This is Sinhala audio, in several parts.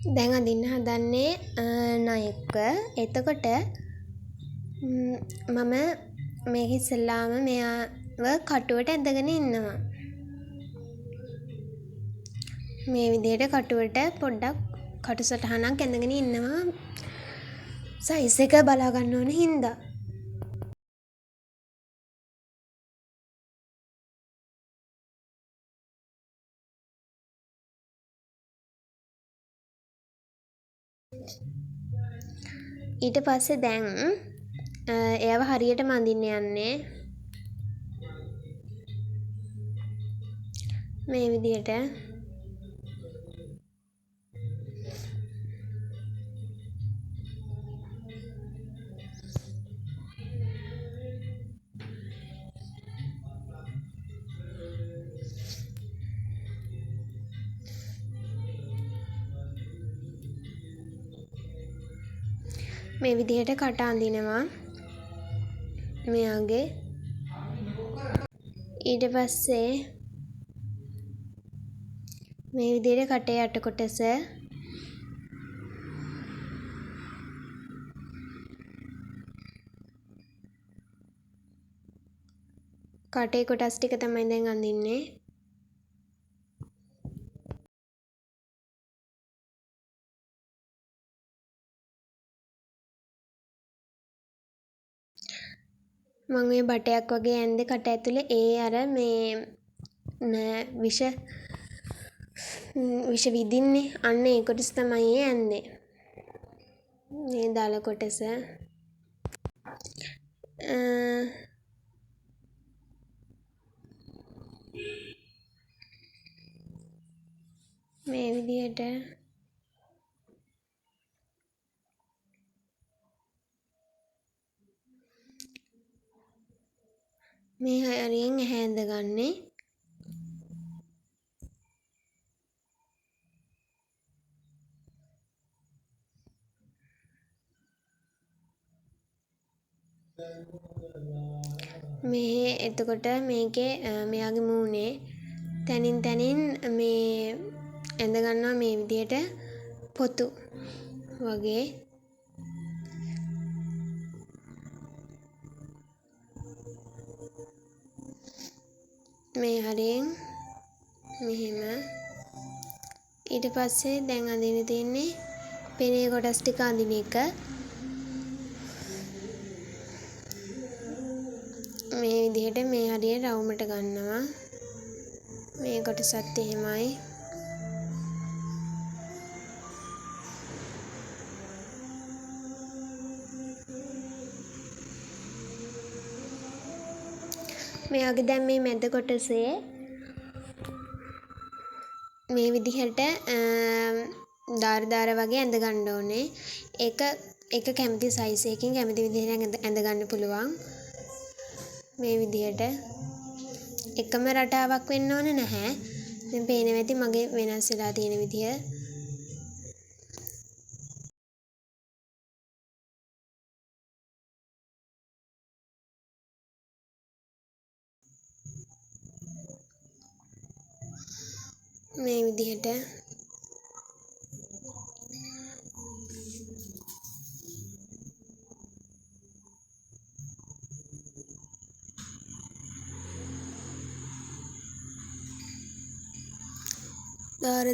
දැන් අඳින්න හදන්නේ නයෙක්ව. එතකොට මම මේක ඉස්සෙල්ලාම මෙයාව කටුවට ඇදගෙන ඉන්නවා. මේ විදිහට කටුවට පොඩ්ඩක් කටු සටහනක් ඇඳගෙන ඉන්නවා. සයිස් එක බලා ගන්න ඕන හින්දා. ඊට පස්සේ දැන් එයාව හරියටම අඳින්න යන්නේ මේ විදිහට. මේ විදිහට කට අඳිනවා මෙයාගේ. ඊට පස්සේ මේ විදිහට කටේ යට කොටස කටේ කොටස් ටික තමයි දැන් අඳින්නේ. මම මේ බටයක් වගේ ඇන්දේ කට ඇතුලේ ඒ අර මේ විෂ විදින්නේ අන්න ඒ කොටස තමයි ඇන්දේ. මේ දල කොටස. මේ විදිහට මේ හරියෙන් ඇඳ ගන්නේ. මේ එතකොට මේකේ මෙයාගේ මූණේ තනින් තනින් මේ ඇඳ ගන්නවා මේ විදිහට පොතු වගේ. මේ හරියෙන් මෙහෙම. ඊට පස්සේ දැන් අඳින්න තියෙන්නේ පෙනේ කොටස් ටික අඳින එක. මේ විදිහට මේ හරිය රවුමට ගන්නවා. මේ කොටසත් එහෙමයි. මෙයාගේ දැන් මේ මැද කොටසේ මේ විදිහට දාර වගේ ඇඳ ගන්න ඕනේ. ඒක කැමති සයිස් එකකින් කැමති විදිහට ඇඳ ගන්න පුළුවන්. මේ විදිහට එකම රටාවක් වෙන්න ඕන නැහැ. දැන් පේනවා ඇති මගේ වෙනස් වෙලා තියෙන විදිය. මේ විදිහට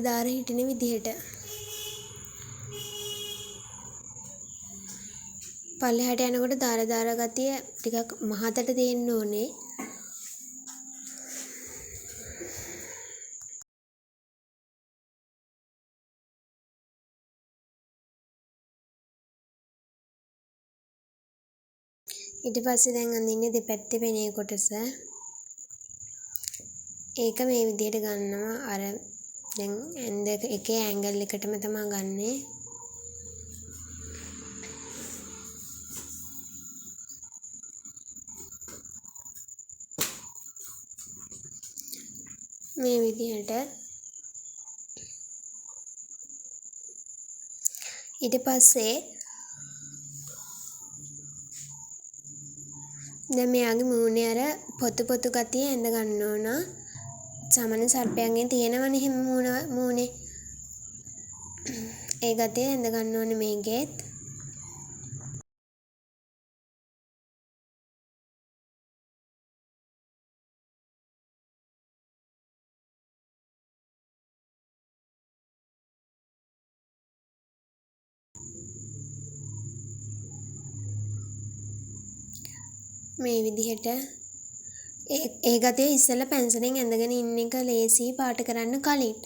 දාර හිටින විදිහට පල්ලෙහාට යනකොට දාර ගතිය ටිකක් මහතට තියෙන්න ඕනේ. ඊට පස්සේ දැන් අඳින්නේ දෙපැත්තේ පෙනේ කොටස. ඒක මේ විදිහට ගන්නවා. අර දැන් ඇඳ එකේ ඇන්ගල් එකටම තමයි ගන්නෙ. මේ විදිහට. ඊට පස්සේ දැන් මෙයාගේ මූණේ අර පොතු ගතිය ඇඳ ගන්න ඕන. සාමාන්‍ය සර්පයන්ගෙන් තියෙනවනේ එහෙම මූණේ. ඒ ගතිය ඇඳ ගන්න ඕනේ මේකෙත්. මේ විදිහට ඒ ගතිය ඉස්සෙල්ලා පැන්සලෙන් ඇඳගෙන ඉන්න එක ලේසි පාට කරන්න කලින්.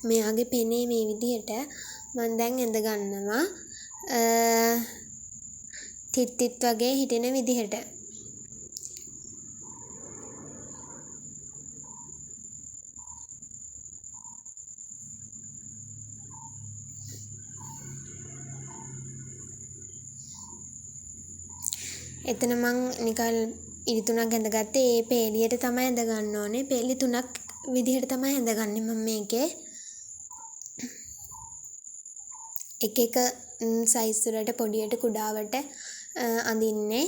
මෙයාගේ පෙනේ මේ විදිහට මම දැන් ඇඳ ගන්නවා තිත් වගේ හිටින විදිහට. එතන මං නිකන් ඉරි 3ක් ඇඳගත්තේ ඒ පේලියට තමයි ඇඳ ගන්න ඕනේ. පේලි 3ක් විදිහට තමයි ඇඳගන්නේ මම මේකේ. එක එක සයිස් වලට පොඩියට කුඩාවට අඳින්නේ.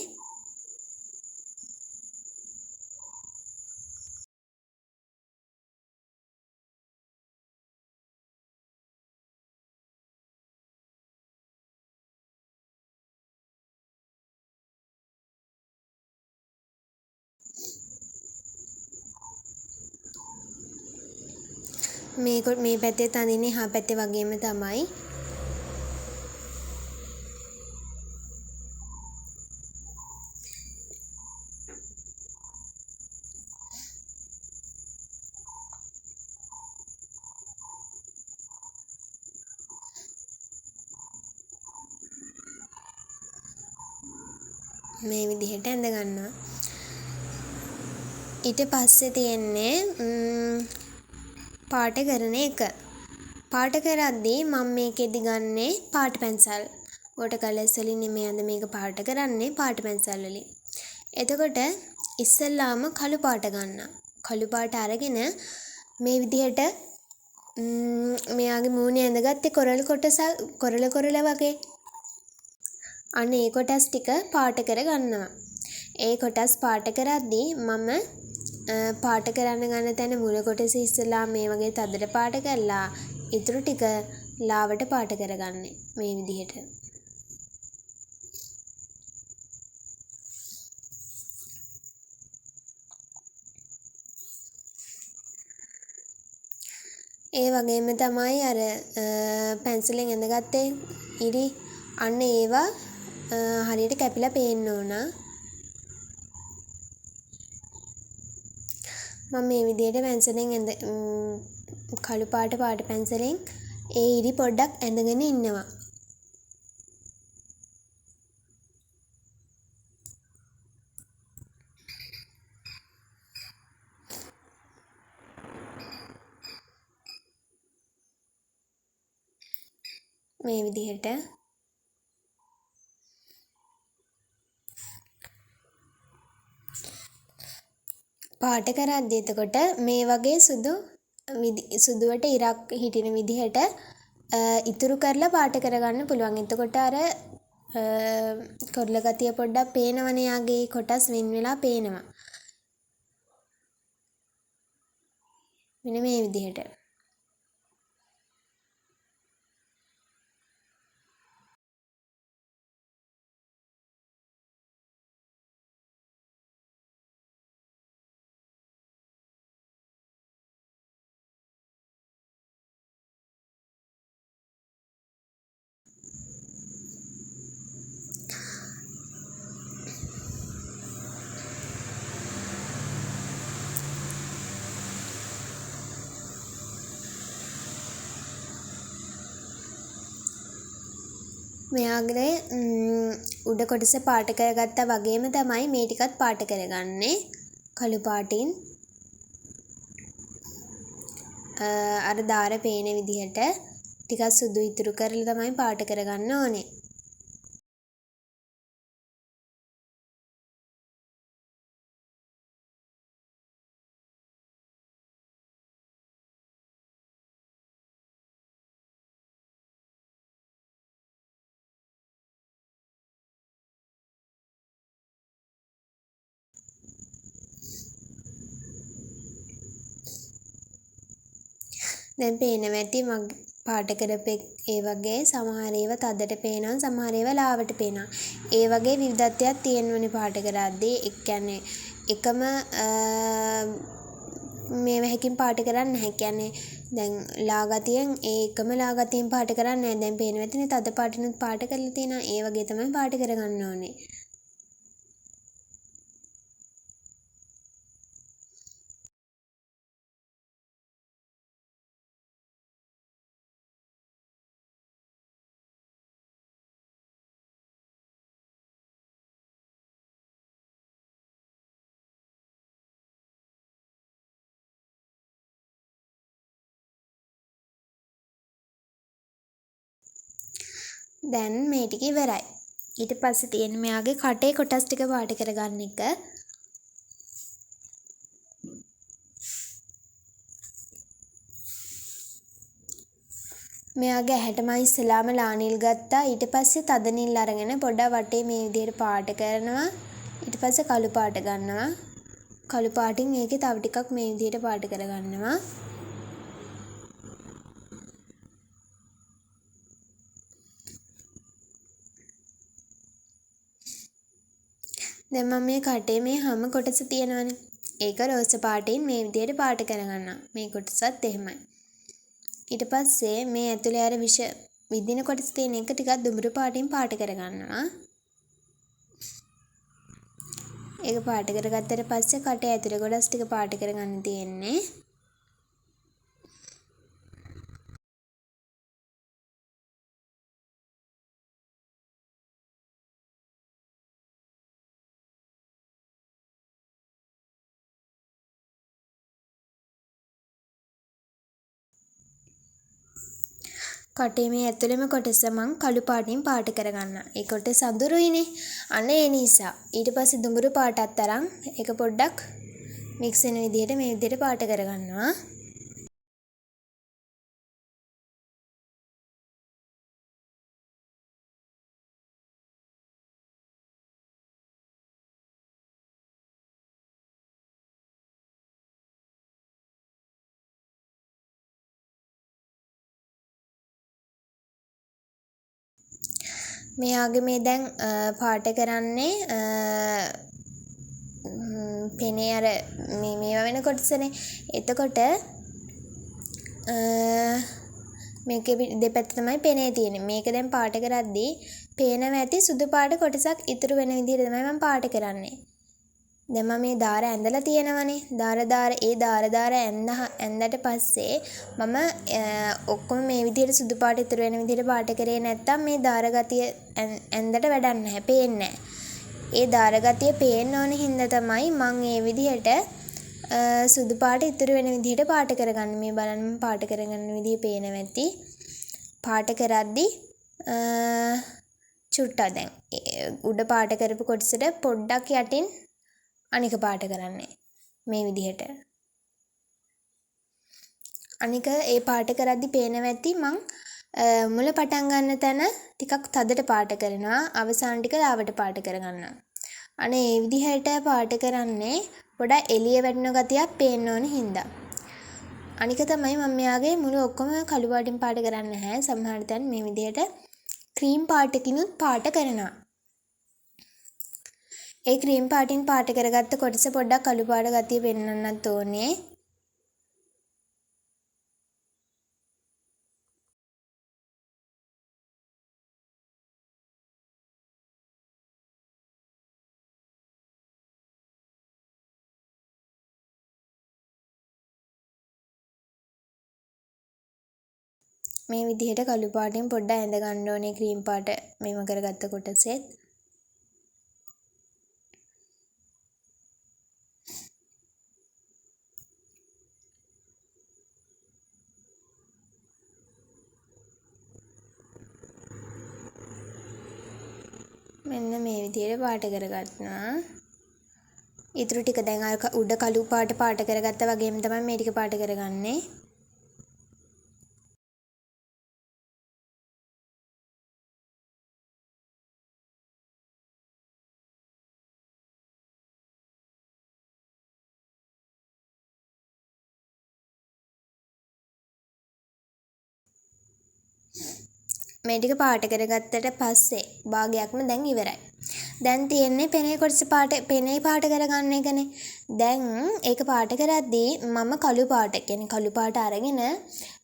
මේ පැත්තේ අඳින්නේ එහා පැත්තේ වගේම තමයි. මේ විදිහට ඇඳ ගන්නවා. ඊට පස්සේ තියෙන්නේ පාට කරන එක. පාට කරද්දී මම මේකෙදි ගන්නේ පාට පැන්සල්. වෝටර් කලර්ස් වලින් නෙමෙයි අද මේක පාට කරන්නේ පාට පැන්සල් වලින්. එතකොට ඉස්සෙල්ලාම කළු පාට ගන්නවා. කළු පාට අරගෙන මේ විදිහට මෙයාගේ මූණේ ඇඳගත්තේ කොරල වගේ. අන්න ඒ කොටස් ටික පාට කර ගන්නවා. ඒ කොටස් පාට කරද්දී මම පාට කරන්න ගන්න තැන මුල කොටස ඉස්සලා මේ වගේ තදට පාට කරලා ඉතුරු ටික ලාවට පාට කරගන්නේ මේ විදිහට. ඒ වගේම තමයි අර පැන්සලෙන් ඇඳගත්තේ ඉරි අන්න ඒවා හරියට කැපිලා පේන්න ඕන. මම මේ විදිහට පැන්සලෙන් කළු පාට පැන්සලෙන් ඒ ඉරි පොඩ්ඩක් ඇඳගෙන ඉන්නවා. මේ විදිහට පාට කරද්දී එතකොට මේ වගේ සුදුවට ඉරක් හිටින විදිහට ඉතුරු කරලා පාට කරගන්න පුළුවන්. එතකොට අර කොරල ගතිය පොඩ්ඩක් පේනවනේ. යාගේ කොටස් වෙන් වෙලා පේනවා. මෙන්න මේ විදිහට. මෙයාගේ උඩ කොටස පාට කරගත්තා වගේම තමයි මේ ටිකත් පාට කරගන්නේ කළු පාටින්. අර දාර පේන විදිහට ටිකක් සුදු ඉතුරු කරලා තමයි පාට කරගන්න ඕනේ. දැන් පේනවා ඇති පාට කරපු ඒ වගේ සමහර ඒවා තදට පේනවා සමහර ඒවා ලාවට පේනවා. ඒ වගේ විවිධත්වයක් තියෙනවනේ පාට කරද්දී. ඒ කියන්නේ එකම මේවැකින් පාට කරන්නේ නැහැ. කියන්නේ දැන් ලා ගතියෙන් ඒකම ලා ගතියෙන් පාට කරන්නේ නැහැ. දැන් පේනවා ඇතිනේ තද පාටිනුත් පාට කරලා තියෙනවා. ඒ වගේ තමයි පාට කරගන්න ඕනේ. දැන් මේ ටික ඉවරයි. ඊට පස්සේ තියෙන මෙයාගේ කටේ කොටස් ටික පාට කරගන්න එක. මෙයාගේ ඇහැට මම ඉස්සලාම ලා නිල් ගත්තා. ඊට පස්සේ තද නිල් අරගෙන පොඩ්ඩක් වටේ මේ විදිහට පාට කරනවා. ඊට පස්සේ කළු පාට ගන්නවා. කළු පාටින් ඒකේ තව ටිකක් මේ විදිහට පාට කරගන්නවා. දැන් මම මේ කටේ මේ හැම කොටස තියෙනවනේ. ඒක රෝස පාටින් මේ විදිහට පාට කරගන්නවා. මේ කොටසත් එහෙමයි. ඊට පස්සේ මේ ඇතුලේ අර විෂ විදින කොටස් තියෙන එක ටිකක් දුඹුරු පාටින් පාට කරගන්නවා. ඒක පාට කරගත්තට පස්සේ කටේ ඇතුලේ කොටස් ටික පාට කරගන්න තියෙන්නේ. කටේ මේ ඇතුළේම කොටස මං කළු පාටින් පාට කරගන්නවා. ඒ කොටස අඳුරුයිනේ. අන්න ඒ නිසා. ඊට පස්සේ දුඹුරු පාටත් අරන් ඒක පොඩ්ඩක් මික්ස් වෙන විදිහට මේ විදිහට පාට කරගන්නවා. මෙයාගේ මේ දැන් පාට කරන්නේ පෙනේ අර මේවා වෙන කොටසනේ. එතකොට මේකේ දෙපැත්ත තමයි පෙනේ තියෙන්නේ. මේක දැන් පාට කරද්දී පේනවා ඇති සුදු පාට කොටසක් ඉතුරු වෙන විදිහට තමයි මම පාට කරන්නේ. දැන් මම මේ දාර ඇඳලා තියෙනවනේ. ඒ දාර ඇඳට පස්සේ මම ඔක්කොම මේ විදිහට සුදු පාට ඉතුරු වෙන විදිහට පාට කරේ නැත්තම් මේ දාර ගතිය ඇඳට වැඩක් නැහැ. පේන්නේ නැහැ. ඒ දාර ගතිය පේන්න ඕන හින්දා තමයි මම මේ විදිහට සුදු පාට ඉතුරු වෙන විදිහට පාට කරගන්නේ. මේ බලන්න මම පාට කරගන්න විදිහ පේනවා ඇති. පාට කරද්දී චුට්ටක් දැන් උඩ පාට කරපු කොටසට පොඩ්ඩක් යටින් අනික පාට කරන්නේ මේ විදිහට. අනික ඒ පාට කරද්දි පේනවා ඇති මං මුල පටන් ගන්න තැන ටිකක් තදට පාට කරනවා. අවසාන ටික ලාවට පාට කරගන්නවා. අනේ මේ විදිහට පාට කරන්නේ පොඩක් එළිය වැටෙන ගතියක් පේන්න ඕන හින්දා. අනික තමයි මම මෙයාගේ මුළු ඔක්කොම කළු පාටින් පාට කරන්නේ නැහැ. සමහර තැන් මේ විදිහට ක්‍රීම් පාටකිනුත් පාට කරනවා. ඒ ක්‍රීම් පාටින් පාට කරගත්ත කොටස පොඩ්ඩක් කළු පාට ගතිය පෙන්වන්නත් ඕනේ. මේ විදිහට කළු පාටින් පොඩ්ඩක් ඇඳ ගන්න ඕනේ ක්‍රීම් පාට මේව කරගත්ත කොටසෙත්. මෙන්න මේ විදිහට පාට කරගන්නවා. ඊටු ටික දැන් අර උඩ කළු පාට කරගත්තා වගේම තමයි මේ ටික පාට කරගන්නේ. මේ ටික පාට කරගත්තට පස්සේ භාගයක්ම දැන් ඉවරයි. දැන් තියෙන්නේ පෙනේ කොටස පෙනේ පාට කරගන්න එකනේ. දැන් ඒක පාට කරද්දී මම කළු පාට කියන්නේ කළු පාට අරගෙන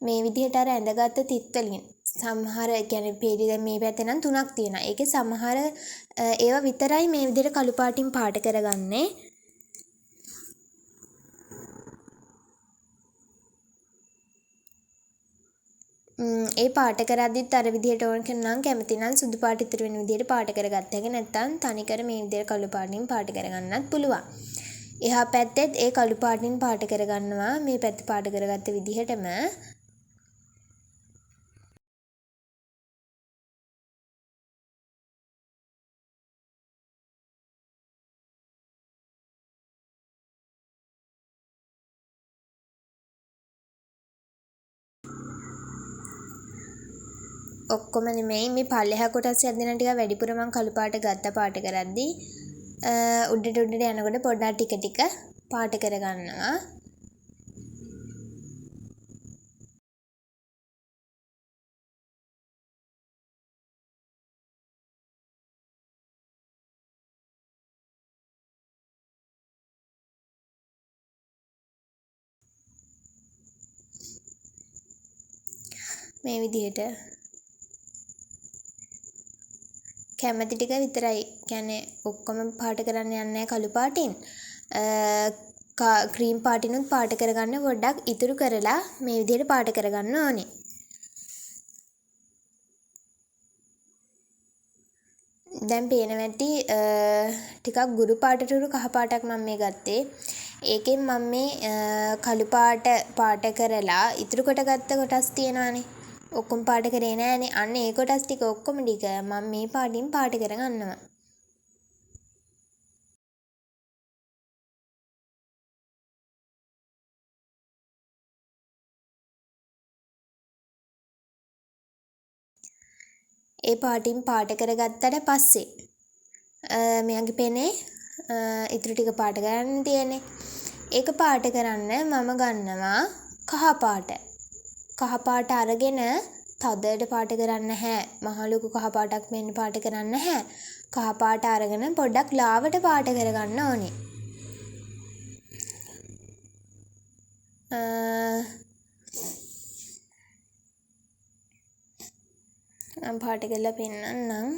මේ විදිහට අර ඇඳගත්ත තිත් වලින් සමහර කියන්නේ පේලි දැන් මේ පැත්තේ නම් 3ක් තියෙනවා. ඒකේ සමහර ඒවා විතරයි මේ විදිහට කළු පාටින් පාට කරගන්නේ. ඒ පාට කරද්දිත් අර විදිහට ඕන කරනම් කැමති නම් සුදු පාට ඉතුරු වෙන විදිහට පාට කරගත්ත හැකි. නැත්නම් තනිකර මේ විදිහට කළු පාටින් පාට කරගන්නත් පුළුවන්. එහා පැත්තෙත් ඒ කළු පාටින් පාට කරගන්නවා මේ පැත්ත පාට කරගත්ත විදිහටම. ඔක්කොම නෙමෙයි මේ පල්ලෙහා කොටස් යද්දින ටික වැඩිපුර මම කළු පාට ගත්ත පාට කරද්දී උඩට යනකොට පොඩ්ඩක් ටික ටික පාට කරගන්නවා. මේ විදිහට කැමති ටික විතරයි. කියන්නේ ඔක්කොම පාට කරන්න යන්නේ නැහැ කළු පාටින්. ක්‍රීම් පාටිනුත් පාට කරගන්න පොඩ්ඩක් ඉතුරු කරලා මේ විදිහට පාට කරගන්න ඕනේ. දැන් පේනවා ඇති ටිකක් ගුරු පාටට උරු කහ පාටක් මම මේ ගත්තේ. ඒකෙන් මම මේ කළු පාට කරලා ඉතුරු කොට ගත්ත කොටස් තියෙනවානේ. ඔක්කොම පාට කරේ නෑනේ. අන්න ඒ කොටස් ටික ඔක්කොම ටික මම මේ පාටින් පාට කරගන්නවා. ඒ පාටින් පාට කරගත්තට පස්සේ මෙයාගේ පෙනේ ඉතුරු ටික පාට කරන්න තියෙන්නේ. ඒක පාට කරන්න මම ගන්නවා කහ පාට. කහ පාට අරගෙන තදට පාට කරන්න නැහැ. මහ ලොකු කහ පාටක් මෙන්න පාට කරන්න නැහැ. කහ පාට අරගෙන පොඩ්ඩක් ලාවට පාට කරගන්න ඕනේ. මම පාට කරලා පෙන්නන්නම්.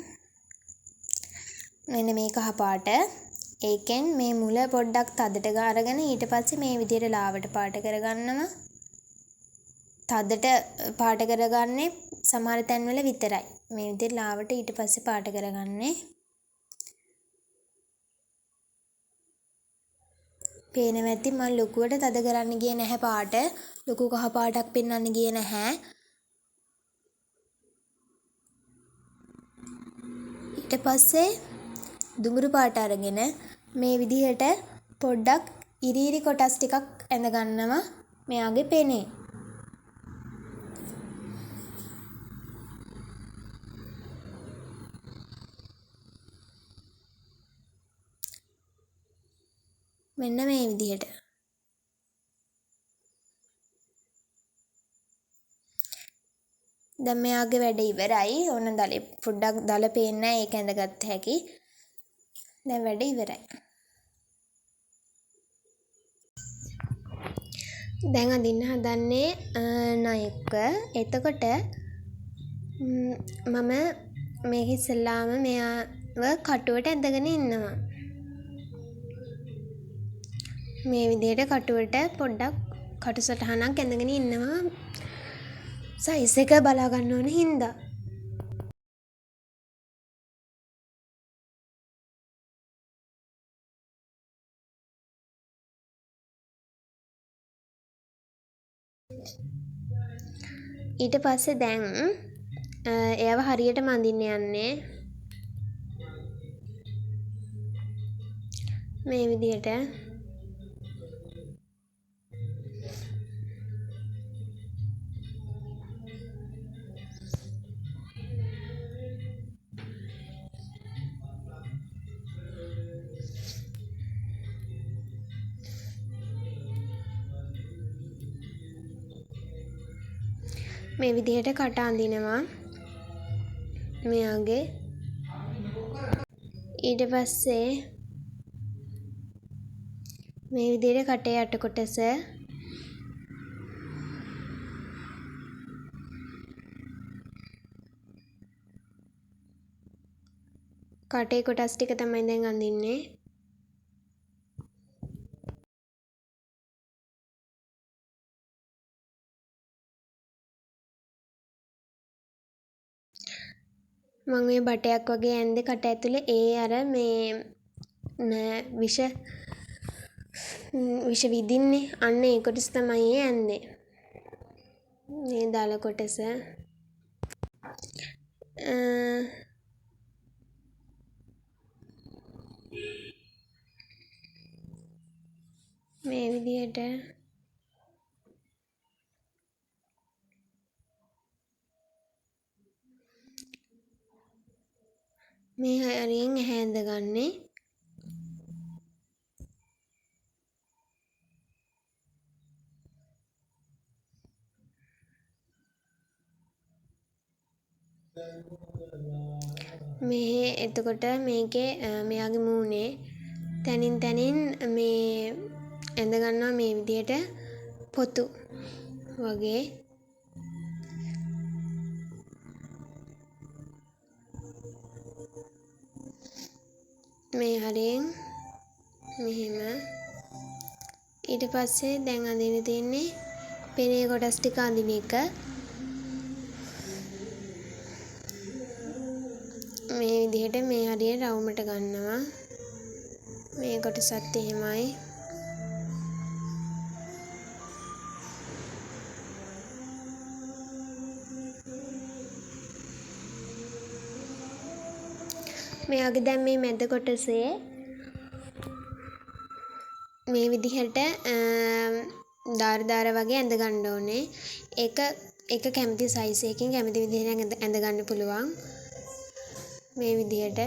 මෙන්න මේ කහ පාට. ඒකෙන් මේ මුල පොඩ්ඩක් තදට අරගෙන ඊට පස්සේ මේ විදිහට ලාවට පාට කරගන්නවා. තදට පාට කරගන්නේ සමහර තැන්වල විතරයි. මේ විදිහට ලාවට ඊට පස්සේ පාට කරගන්නේ. පේනවා ඇති මම ලොකුවට තද කරන්න ගියේ නැහැ පාට. ලොකු කහ පාටක් පෙන්වන්න ගියේ නැහැ. ඊට පස්සේ දුඹුරු පාට අරගෙන මේ විදිහට පොඩ්ඩක් ඉරි කොටස් ටිකක් ඇඳ ගන්නවා මෙයාගේ පෙනේ. මෙන්න මේ විදිහට. දැන් මෙයාගේ වැඩ ඉවරයි. ඕන දලේ පොඩ්ඩක් දල පේන්නේ නැහැ. ඒක ඇඳගත්ත හැකි. දැන් වැඩ ඉවරයි. දැන් අඳින්න හදන්නේ නයක. එතකොට මම මේක ඉස්සෙල්ලාම මෙයාව කටුවට ඇඳගෙන ඉන්නවා. මේ විදිහට කටුවට පොඩ්ඩක් කටු සටහනක් ඇඳගෙන ඉන්නවා. සයිස් එක බලා ගන්න ඕන හින්දා. ඊට පස්සේ දැන් එයාව හරියට මඳින්න යන්නේ මේ විදිහට. මේ විදිහට කට අඳිනවා. මෙයාගේ ඊට පස්සේ මේ විදිහට කටේ යට කොටස කටේ කොටස් ටික තමයි දැන් අඳින්නේ. මම මේ බටයක් වගේ ඇන්දේ කට ඇතුලේ ඒ අර මේ විෂ විදින්නේ අන්න ඒ කොටස තමයි ඇන්දේ. මේ දල කොටස මේ විදිහට මේ හරියෙන් ඇහැ ඇඳගන්නේ. මේ එතකොට මේකේ මෙයාගේ මූණේ තනින් තනින් මේ ඇඳ ගන්නවා මේ විදිහට පොතු වගේ. මේ හරියෙන් මෙහෙම. ඊට පස්සේ දැන් අඳින්න තියෙන්නේ පෙනේ කොටස් ටික අඳින එක. මේ විදිහට මේ හරිය රවුමට ගන්නවා. මේ කොටසත් එහෙමයි. මෙයාගේ දැන් මේ මැද කොටසේ මේ විදිහට දාර වගේ ඇඳ ගන්න ඕනේ. ඒක කැමති සයිස් එකකින් කැමති විදිහට ඇඳ ගන්න පුළුවන්. මේ විදිහට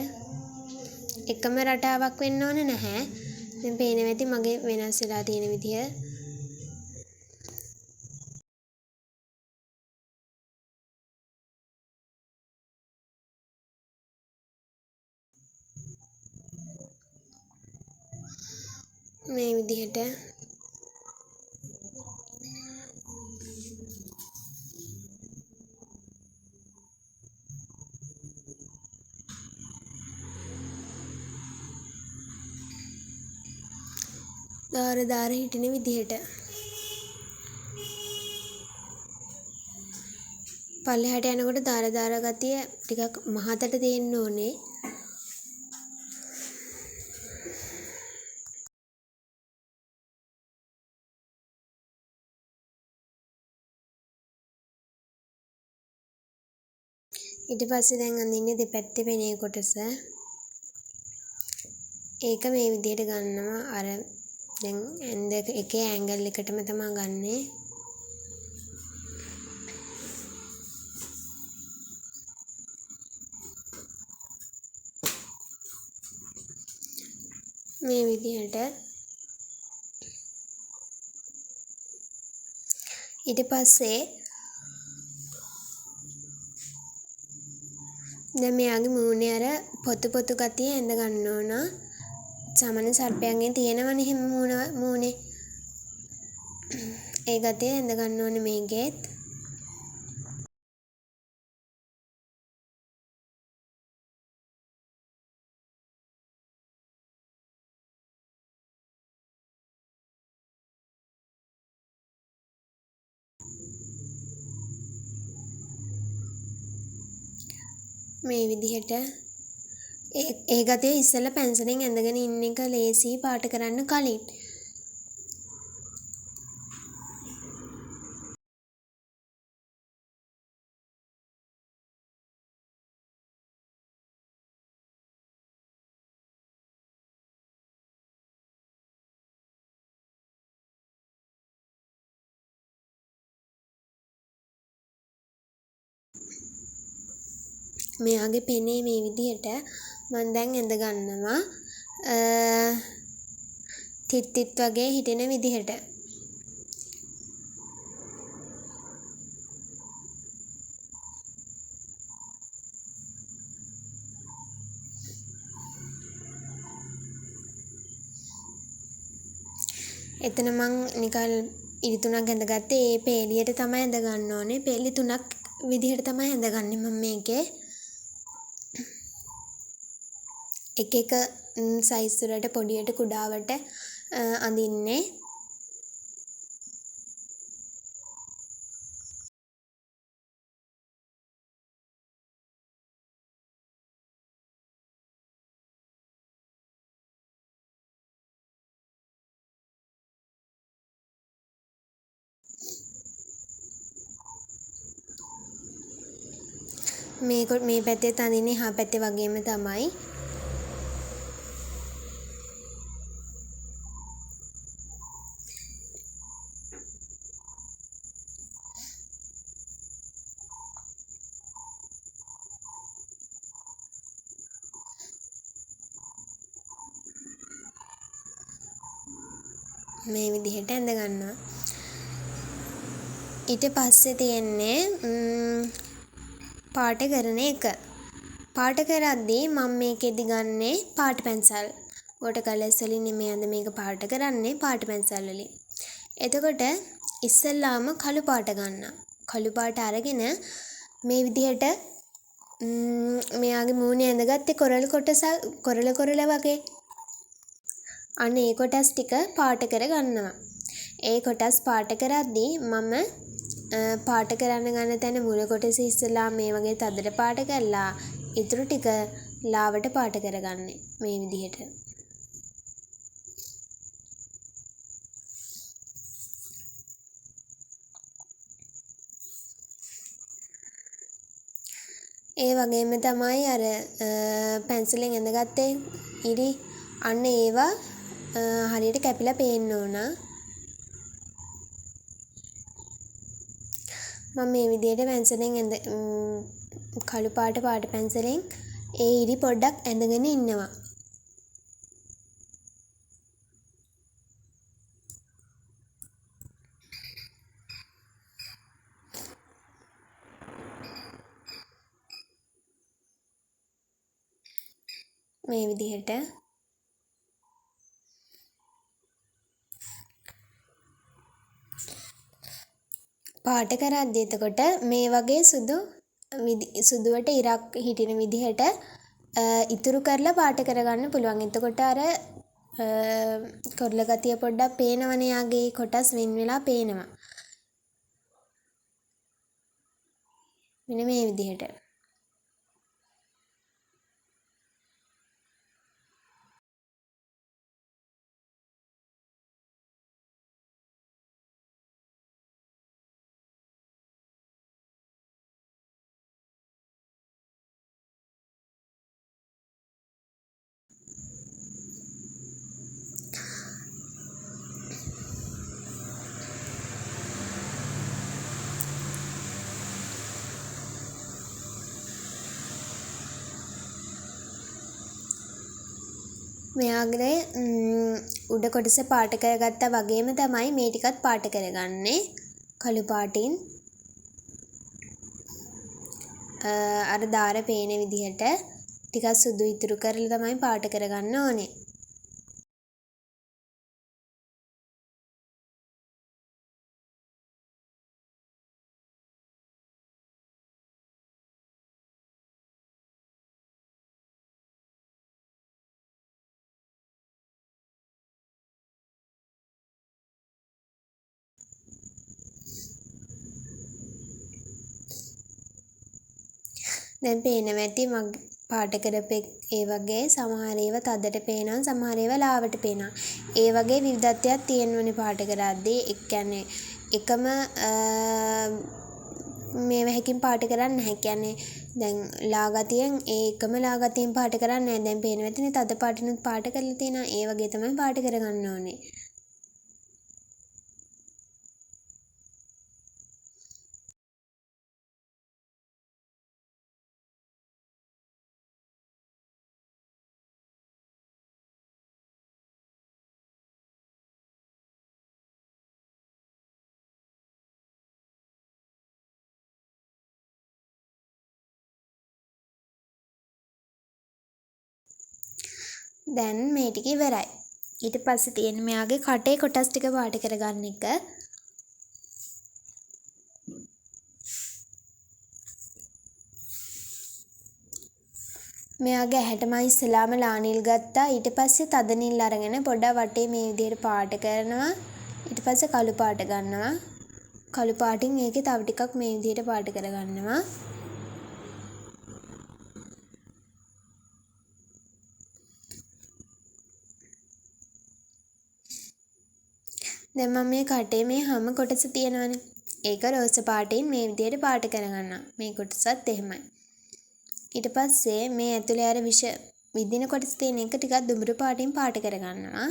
එකම රටාවක් වෙන්න ඕනේ නැහැ. දැන් පේනවා ඇති මගේ වෙනස් වෙලා තියෙන විදිය. මේ විදිහට දාර හිටින විදිහට පල්ලෙහාට යනකොට දාර ගතිය ටිකක් මහතට තියෙන්න ඕනේ. ඊට පස්සේ දැන් අඳින්නේ දෙපැත්තේ පෙනේ කොටස. ඒක මේ විදිහට ගන්නවා. අර දැන් ඇඳ එකේ ඇන්ගල් එකටම තමයි ගන්නෙ. මේ විදිහට ඊට පස්සේ දැන් මෙයාගේ මූණේ අර පොතු ගතිය ඇඳ ගන්න ඕන. සාමාන්‍ය සර්පයන්ගෙන් තියෙනවනේ එහෙම මූණේ. ඒ ගතිය ඇඳ ගන්න ඕනේ මේකෙත්. මේ විදිහට ඒ ගතිය ඉස්සෙල්ලා පැන්සලෙන් ඇඳගෙන ඉන්න එක ලේසි පාට කරන්න කලින්. මෙයාගේ පෙනේ මේ විදිහට මම දැන් ඇඳ ගන්නවා. තිත් වගේ හිටින විදිහට. එතන මං නිකන් ඉරි 3ක් ඇඳගත්තේ. ඒ පේලියට තමයි ඇඳ ගන්න ඕනේ. පේලි 3ක් විදිහට තමයි ඇඳගන්නේ මම මේකේ. එක එක සයිස් වලට පොඩියට කුඩාවට අඳින්නේ. මේ පැත්තේ අඳින්නේ එහා පැත්තේ වගේම තමයි. මේ විදිහට ඇඳ ගන්නවා. ඊට පස්සේ තියෙන්නේ පාට කරන එක. පාට කරද්දී මම මේකෙදි ගන්නේ පාට පැන්සල්. වෝටර් කලර්ස් වලින් නෙමෙයි මේක පාට කරන්නේ පාට පැන්සල් වලින්. එතකොට ඉස්සෙල්ලාම කළු පාට ගන්නවා. කළු පාට අරගෙන මේ විදිහට මෙයාගේ මූණේ ඇඳගත්තේ කොරල වගේ. අන්න ඒ කොටස් ටික පාට කර ගන්නවා. ඒ කොටස් පාට කරද්දී මම පාට කරන්න ගන්න තැන මුල කොටස ඉස්සලා මේ වගේ තදට පාට කරලා ඉතුරු ටික ලාවට පාට කරගන්නේ මේ විදිහට. ඒ වගේම තමයි අර පැන්සලෙන් ඇඳගත්තේ ඉරි අන්න ඒවා හරියට කැපිලා පේන්න ඕන. මම මේ විදිහට පැන්සලෙන් කළු පාට පැන්සලෙන් ඒ ඉරි පොඩ්ඩක් ඇඳගෙන ඉන්නවා. මේ විදිහට පාට කරද්දී එතකොට මේ වගේ සුදුවට ඉරක් හිටින විදිහට ඉතුරු කරලා පාට කරගන්න පුළුවන්. එතකොට අර කොරල ගතිය පොඩ්ඩක් පේනවනේ. යාගේ කොටස් වෙන් වෙලා පේනවා. මෙන්න මේ විදිහට. මෙයාගේ උඩ කොටස පාට කරගත්තා වගේම තමයි මේ ටිකත් පාට කරගන්නේ කළු පාටින්. අර දාර පේන විදිහට ටිකක් සුදු ඉතුරු කරලා තමයි පාට කරගන්න ඕනේ. දැන් පේනවා ඇති මගේ පාට කරපෙක් ඒ වගේ සමහර ඒවා තදට පේනවා, සමහර ඒවා ලාවට පේනවා. ඒ වගේ විවිධත්වයක් තියෙනවනේ පාට කරද්දී. ඒ කියන්නේ එකම මේවැකින් පාට කරන්නේ නැහැ. කියන්නේ දැන් ලා ගතියෙන් එකම ලා ගතියෙන් පාට කරන්නේ නැහැ. දැන් පේනවා ඇතිනේ තද පාටිනුත් පාට කරලා තියෙනවා. ඒ වගේ තමයි පාට කරගන්න ඕනේ. දැන් මේ ටික ඉවරයි. ඊට පස්සේ තියෙන්නේ මෙයාගේ කටේ කොටස් ටික පාට කරගන්න එක. මෙයාගේ ඇහැට මම ඉස්සලාම ලා නිල් ගත්තා. ඊට පස්සේ තද නිල් අරගෙන පොඩ්ඩක් වටේ මේ විදිහට පාට කරනවා. ඊට පස්සේ කළු පාට ගන්නවා. කළු පාටින් ඒකේ තව ටිකක් මේ විදිහට පාට කරගන්නවා. දැන් මම මේ කටේ මේ හැම කොටස තියෙනවනේ. ඒක රෝස පාටින් මේ විදිහට පාට කරගන්නවා. මේ කොටසත් එහෙමයි. ඊට පස්සේ මේ ඇතුලේ අර විෂ විදින කොටස් තියෙන එක ටිකක් දුඹුරු පාටින් පාට කරගන්නවා.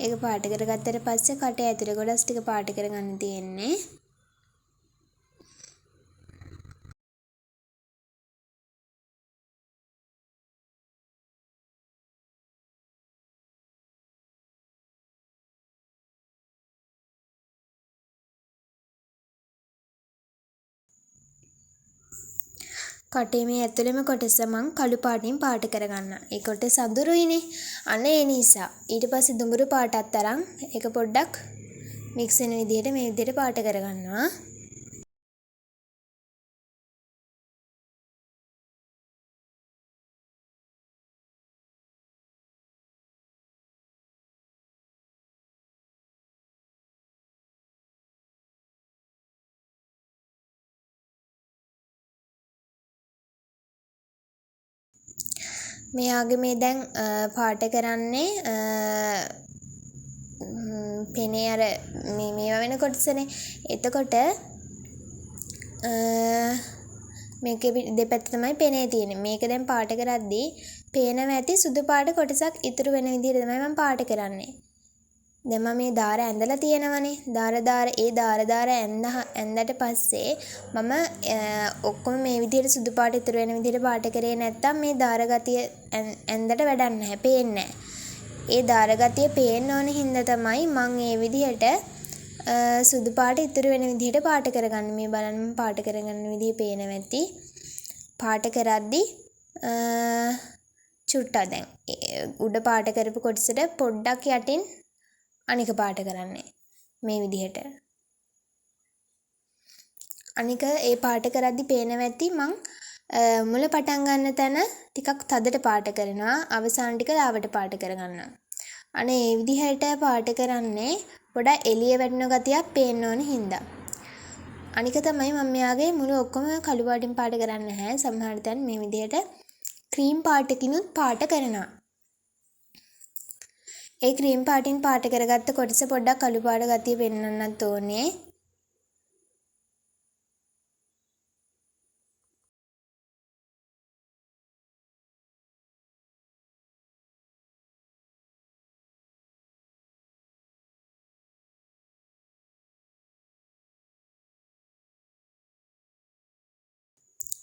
ඒක පාට කරගත්තට පස්සේ කටේ ඇතුලේ කොටස් ටික පාට කරගන්න තියෙන්නේ. කටේ මේ ඇතුළේම කොටස මං කළු පාටින් පාට කරගන්නවා. ඒ කොටස අඳුරුයිනේ. අන්න ඒ නිසා. ඊට පස්සේ දුඹුරු පාටත් අරන් ඒක පොඩ්ඩක් මික්ස් වෙන විදිහට මේ විදිහට පාට කරගන්නවා. මෙයාගේ මේ දැන් පාට කරන්නේ පෙනේ අර මේවා වෙන කොටසනේ. එතකොට මේකේ දෙපැත්ත තමයි පෙනේ තියෙන්නේ. මේක දැන් පාට කරද්දී පේනවා ඇති සුදු පාට කොටසක් ඉතුරු වෙන විදිහට තමයි මම පාට කරන්නේ. දැන් මම මේ දාර ඇඳලා තියෙනවනේ. දාර ඇඳට පස්සේ මම ඔක්කොම මේ විදිහට සුදු පාට ඉතුරු වෙන විදිහට පාට කරේ නැත්තම් මේ දාර ගතිය ඇඳට වැඩක් නැහැ. පේන්නේ නැහැ. ඒ දාර ගතිය පේන්න ඕන හින්දා තමයි මම මේ විදිහට සුදු පාට ඉතුරු වෙන විදිහට පාට කරගන්නේ. මේ බලන්න මම පාට කරගන්න විදිහ පේනවා ඇති. පාට කරද්දී චුට්ටක් දැන් උඩ පාට කරපු කොටසට පොඩ්ඩක් යටින් අනික පාට කරන්නේ මේ විදිහට. අනික ඒ පාට කරද්දි පේනවා ඇති මං මුල පටන් ගන්න තැන ටිකක් තදට පාට කරනවා. අවසාන ටික ලාවට පාට කරගන්නවා. අනේ මේ විදිහට පාට කරන්නේ පොඩක් එළිය වැටෙන ගතියක් පේන්න ඕන හින්දා. අනික තමයි මම මෙයාගේ මුළු ඔක්කොම කළු පාටින් පාට කරන්නේ නැහැ. සමහර තැන් මේ විදිහට ක්‍රීම් පාටකිනුත් පාට කරනවා. ඒ ක්‍රීම් පාටින් පාට කරගත්ත කොටස පොඩ්ඩක් කළු පාට ගතිය පෙන්වන්නත් ඕනේ.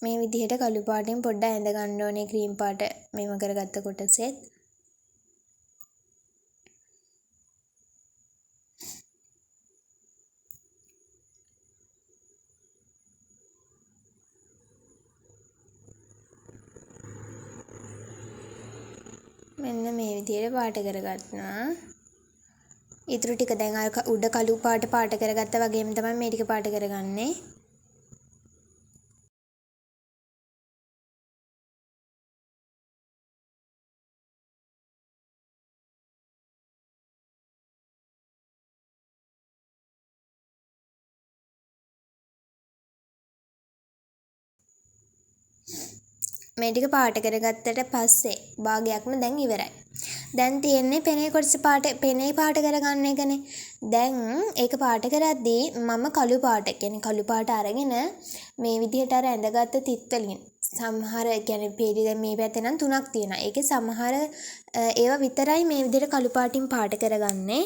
මේ විදිහට කළු පාටින් පොඩ්ඩක් ඇඳ ගන්න ඕනේ ක්‍රීම් පාට මේව කරගත්ත කොටසෙත්. මෙන්න මේ විදිහට පාට කරගන්නවා. ඊටු ටික දැන් අර උඩ කළු පාට කරගත්තා වගේම තමයි මේ ටික පාට කරගන්නේ. මේ ටික පාට කරගත්තට පස්සේ භාගයක්ම දැන් ඉවරයි. දැන් තියෙන්නේ පෙනේ කොටස පෙනේ පාට කරගන්න එකනේ. දැන් ඒක පාට කරද්දී මම කළු පාට කියන්නේ කළු පාට අරගෙන මේ විදිහට අර ඇඳගත්ත තිත් වලින් සමහර කියන්නේ පේලි දැන් මේ පැත්තේ නම් 3ක් තියෙනවා. ඒකේ සමහර ඒවා විතරයි මේ විදිහට කළු පාටින් පාට කරගන්නේ.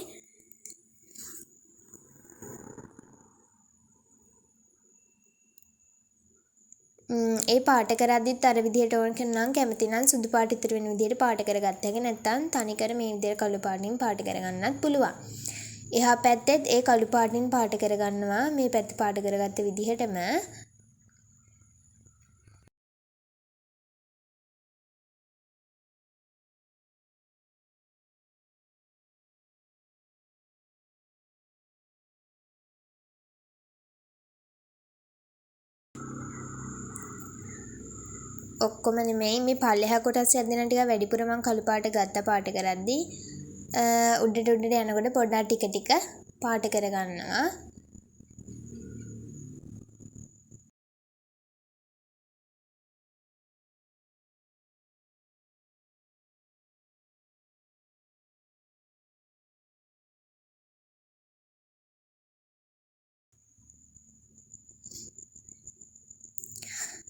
ඒ පාට කරද්දිත් අර විදිහට ඕන කරනම් කැමති නම් සුදු පාට ඉතුරු වෙන විදිහට පාට කරගත්ත හැකි නැත්නම් තනිකර මේ විදිහට කළු පාටින් පාට කරගන්නත් පුළුවන්. එහා පැත්තෙත් ඒ කළු පාටින් පාට කරගන්නවා මේ පැත්ත පාට කරගත්ත විදිහටම. ඔක්කොම නෙමෙයි මේ පල්ලෙහා කොටස් යද්දී නම් ටිකක් වැඩිපුර මම කළු පාට ගත්ත පාට කරද්දී උඩට යනකොට පොඩ්ඩක් ටික ටික පාට කරගන්නවා.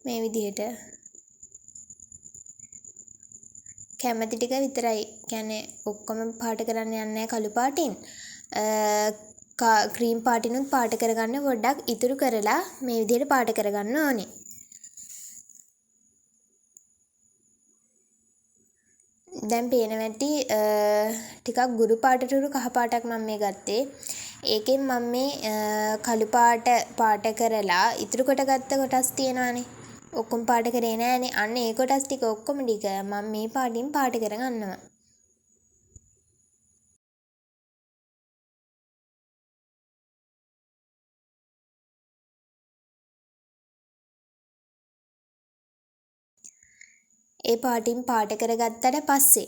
මේ විදිහට කැමති ටික විතරයි. කියන්නේ ඔක්කොම පාට කරන්න යන්නේ නැහැ කළු පාටින්. ක්‍රීම් පාටිනුත් පාට කරගන්න පොඩ්ඩක් ඉතුරු කරලා මේ විදිහට පාට කරගන්න ඕනේ. දැන් පේනවා ඇති ටිකක් ගුරු පාටට උරු කහ පාටක් මම මේ ගත්තේ. ඒකෙන් මම මේ කළු පාට කරලා ඉතුරු කොට ගත්ත කොටස් තියෙනවානේ. ඔක්කොම පාට කරේ නෑනේ. අන්න ඒ කොටස් ටික ඔක්කොම ටික මම මේ පාටින් පාට කරගන්නවා. ඒ පාටින් පාට කරගත්තට පස්සේ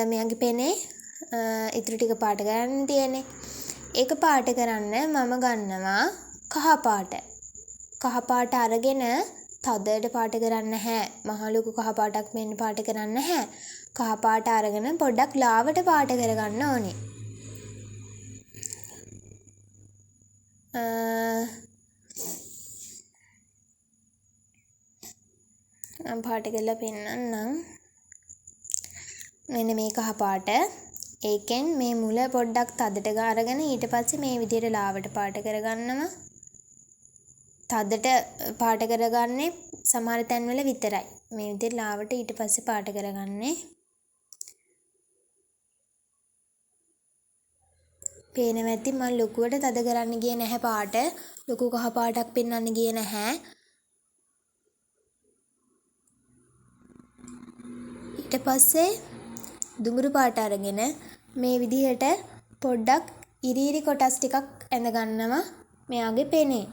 මෙයාගේ පෙනේ ඉතුරු ටික පාට කරන්න තියෙන්නේ. ඒක පාට කරන්න මම ගන්නවා කහ පාට. කහ පාට අරගෙන තදට පාට කරන්න නැහැ. මහ ලොකු කහ පාටක් මෙන්න පාට කරන්න නැහැ. කහ පාට අරගෙන පොඩ්ඩක් ලාවට පාට කරගන්න ඕනේ. මම පාට කරලා පෙන්නන්නම්. මෙන්න මේ කහ පාට. ඒකෙන් මේ මුල පොඩ්ඩක් තදට අරගෙන ඊට පස්සේ මේ විදිහට ලාවට පාට කරගන්නවා. තදට පාට කරගන්නේ සමහර තැන්වල විතරයි. මේ විදිහට ලාවට ඊට පස්සේ පාට කරගන්නේ. පේනවා ඇති මම ලොකුවට තද කරන්න ගියේ නැහැ පාට. ලොකු කහ පාටක් පෙන්වන්න ගියේ නැහැ. ඊට පස්සේ දුඹුරු පාට අරගෙන මේ විදිහට පොඩ්ඩක් ඉරි කොටස් ටිකක් ඇඳ ගන්නවා මෙයාගේ පෙනේ.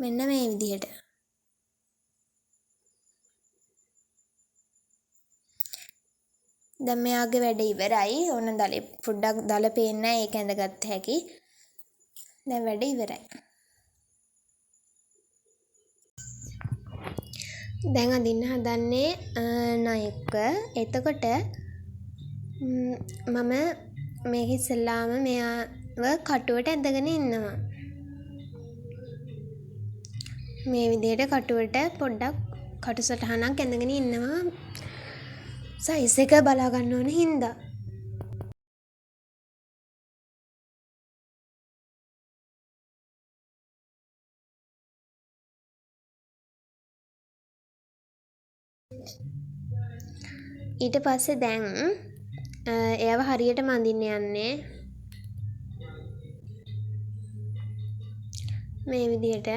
මෙන්න මේ විදිහට. දැන් මෙයාගේ වැඩ ඉවරයි. ඕන දලේ පොඩ්ඩක් දල පේන්නේ නැහැ. ඒක ඇඳගත්ත හැකි. දැන් වැඩ ඉවරයි. දැන් අඳින්න හදන්නේ නයෙක්ව. එතකොට මම මේක ඉස්සෙල්ලාම මෙයාව කටුවට ඇඳගෙන ඉන්නවා. මේ විදිහට කටුවට පොඩ්ඩක් කටු සටහනක් ඇඳගෙන ඉන්නවා. සයිස් එක බලා ගන්න ඕන හින්දා. ඊට පස්සේ දැන් එයාව හරියටම අඳින්න යන්නේ මේ විදිහට.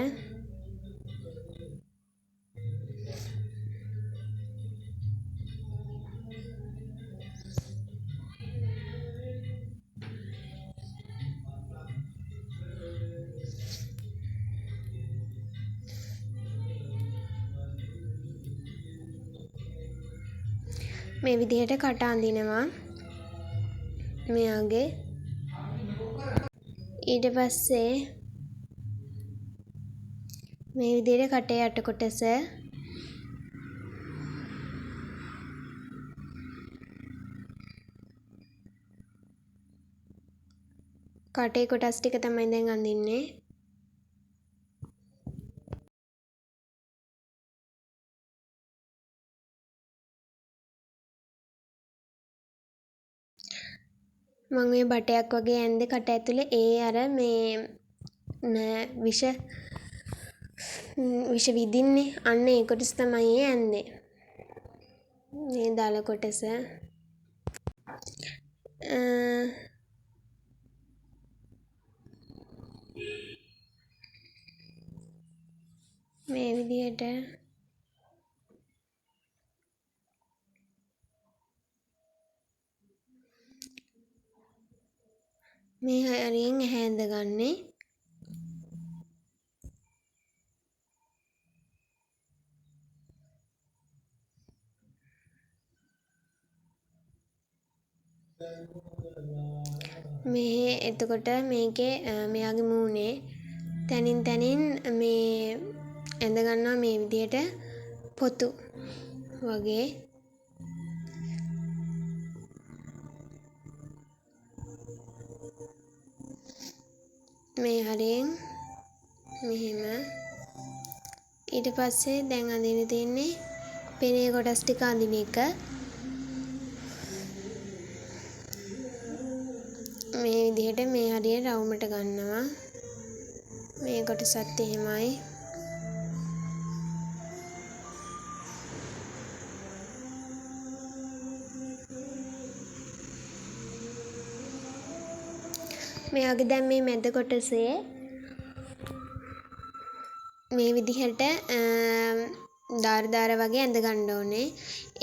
මේ විදිහට කට අඳිනවා මෙයාගේ. ඊට පස්සේ මේ විදිහට කටේ යට කොටස කටේ කොටස් ටික තමයි දැන් අඳින්නේ. මම මේ බටයක් වගේ ඇන්දේ කට ඇතුලේ. ඒ අර මේ විෂ විදින්නේ. අන්න ඒ කොටස තමයි ඇන්දේ. මේ දල කොටස. මේ විදිහට මේ හරියෙන් ඇහැ ඇඳගන්නේ. මේ එතකොට මේකේ මෙයාගේ මූණේ තනින් තනින් මේ ඇඳ ගන්නවා මේ විදිහට පොතු වගේ. මේ හරියෙන් මෙහෙම. ඊට පස්සේ දැන් අඳින්න තියෙන්නේ පෙනේ කොටස් ටික අඳින එක. මේ විදිහට මේ හරිය රවුමට ගන්නවා. මේ කොටසත් එහෙමයි. මෙයාගේ දැන් මේ මැද කොටසේ මේ විදිහට දාර වගේ ඇඳ ගන්න ඕනේ.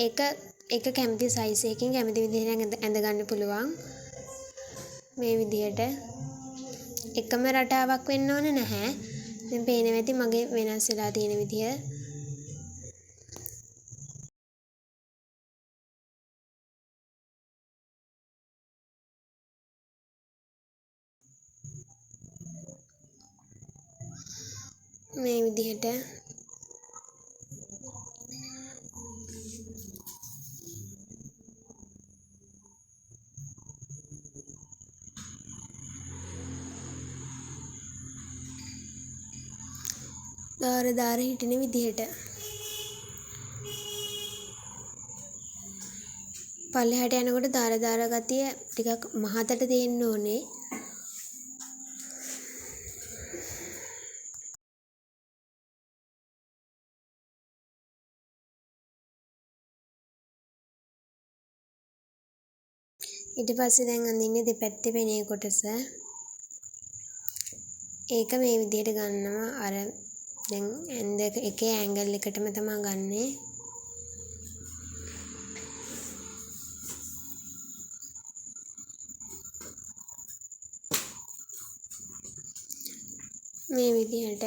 ඒක කැමති සයිස් එකකින් කැමති විදිහට ඇඳ ගන්න පුළුවන්. මේ විදිහට එකම රටාවක් වෙන්න ඕන නැහැ. දැන් පේනවා ඇති මගේ වෙනස් වෙලා තියෙන විදිය. මේ විදිහට දාර හිටින විදිහට පල්ලෙහාට යනකොට දාර ගතිය ටිකක් මහතට තියෙන්න ඕනේ. ඊට පස්සේ දැන් අඳින්නේ දෙපැත්තේ පෙනේ කොටස. ඒක මේ විදිහට ගන්නවා. අර දැන් ඇඳ එකේ ඇන්ගල් එකටම තමයි ගන්නෙ. මේ විදිහට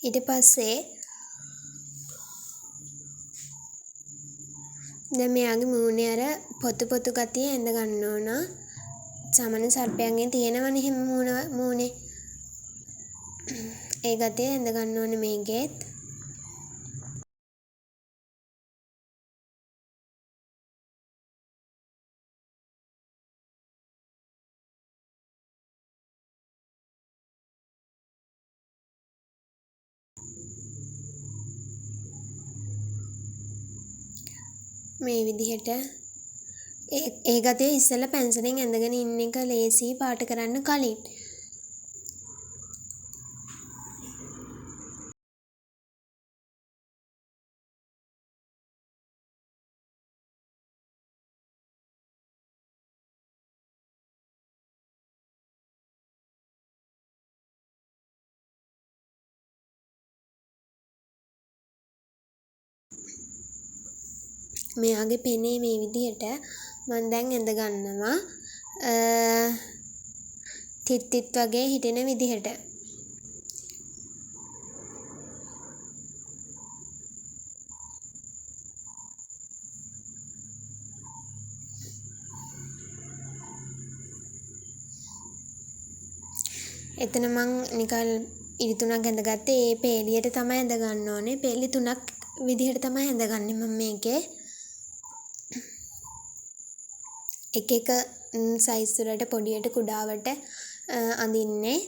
ඊට පස්සේ දැන් මෙයාගේ මූණේ අර පොතු ගතිය ඇඳ ගන්න ඕන. සාමාන්‍ය සර්පයන්ගෙන් තියෙනවනේ එහෙම මූණේ. ඒ ගතිය ඇඳ ගන්න ඕනේ මේකෙත්. මේ විදිහට ඒ ගතිය ඉස්සෙල්ලා පැන්සලෙන් ඇඳගෙන ඉන්න එක ලේසි පාට කරන්න කලින්. මෙයාගේ පෙනේ මේ විදිහට මම දැන් ඇඳ ගන්නවා. තිත් වගේ හිටින විදිහට. එතන මං නිකන් ඉරි 3ක් ඇඳගත්තේ. ඒ පේලියට තමයි ඇඳ ගන්න ඕනේ. පේලි 3ක් විදිහට තමයි ඇඳගන්නේ මම මේකේ. එක සයිස් වලට පොඩියට කුඩාවට අඳින්නේ.